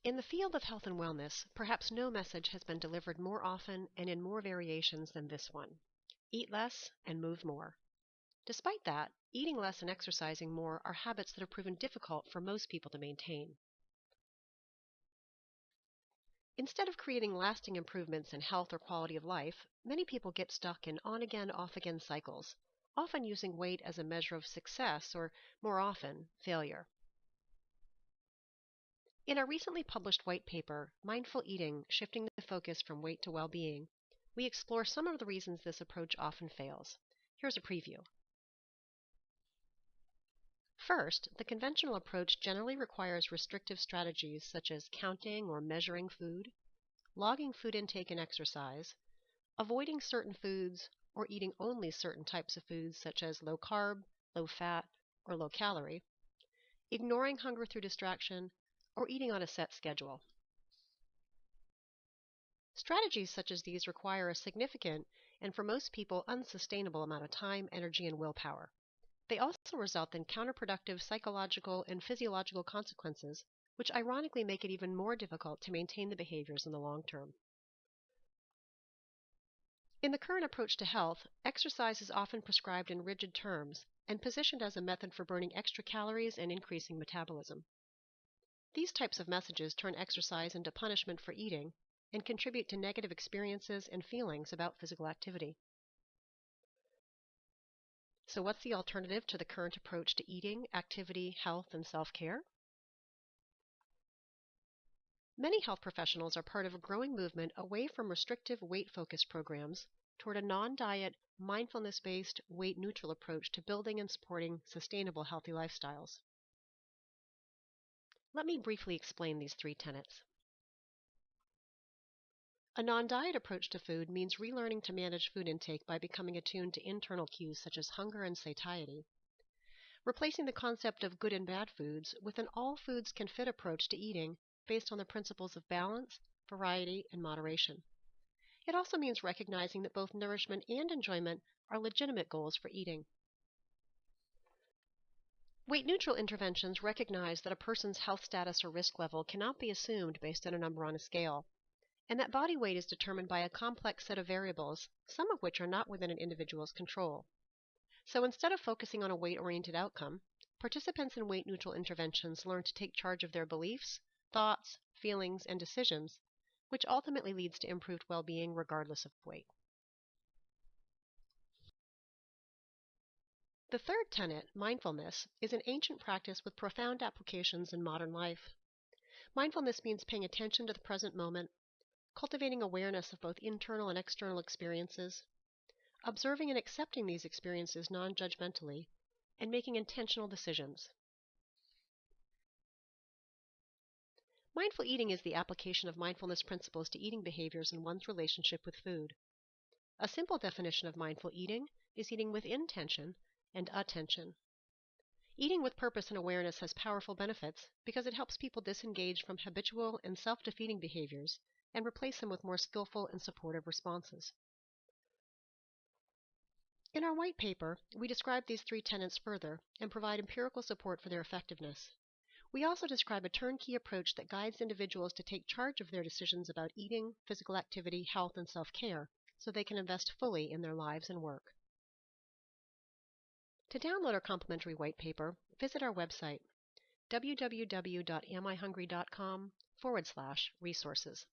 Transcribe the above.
In the field of health and wellness, perhaps no message has been delivered more often and in more variations than this one. Eat less and move more. Despite that, eating less and exercising more are habits that have proven difficult for most people to maintain. Instead of creating lasting improvements in health or quality of life, many people get stuck in on-again, off-again cycles, often using weight as a measure of success or, more often, failure. In our recently published white paper, Mindful Eating, Shifting the Focus from Weight to Well-Being, we explore some of the reasons this approach often fails. Here's a preview. First, the conventional approach generally requires restrictive strategies such as counting or measuring food, logging food intake and exercise, avoiding certain foods, or eating only certain types of foods such as low carb, low fat, or low calorie, ignoring hunger through distraction, or eating on a set schedule. Strategies such as these require a significant and for most people unsustainable amount of time, energy, and willpower. They also result in counterproductive psychological and physiological consequences, which ironically make it even more difficult to maintain the behaviors in the long term. In the current approach to health, exercise is often prescribed in rigid terms and positioned as a method for burning extra calories and increasing metabolism. These types of messages turn exercise into punishment for eating and contribute to negative experiences and feelings about physical activity. So what's the alternative to the current approach to eating, activity, health, and self-care? Many health professionals are part of a growing movement away from restrictive weight-focused programs toward a non-diet, mindfulness-based, weight-neutral approach to building and supporting sustainable, healthy lifestyles. Let me briefly explain these three tenets. A non-diet approach to food means relearning to manage food intake by becoming attuned to internal cues such as hunger and satiety, replacing the concept of good and bad foods with an all foods can fit approach to eating based on the principles of balance, variety, and moderation. It also means recognizing that both nourishment and enjoyment are legitimate goals for eating. Weight-neutral interventions recognize that a person's health status or risk level cannot be assumed based on a number on a scale, and that body weight is determined by a complex set of variables, some of which are not within an individual's control. So instead of focusing on a weight-oriented outcome, participants in weight-neutral interventions learn to take charge of their beliefs, thoughts, feelings, and decisions, which ultimately leads to improved well-being regardless of weight. The third tenet, mindfulness, is an ancient practice with profound applications in modern life. Mindfulness means paying attention to the present moment, cultivating awareness of both internal and external experiences, observing and accepting these experiences non-judgmentally, and making intentional decisions. Mindful eating is the application of mindfulness principles to eating behaviors in one's relationship with food. A simple definition of mindful eating is eating with intention and attention. Eating with purpose and awareness has powerful benefits because it helps people disengage from habitual and self-defeating behaviors and replace them with more skillful and supportive responses. In our white paper, we describe these three tenets further and provide empirical support for their effectiveness. We also describe a turnkey approach that guides individuals to take charge of their decisions about eating, physical activity, health, and self-care so they can invest fully in their lives and work. To download our complimentary white paper, visit our website, www.amihungry.com/resources.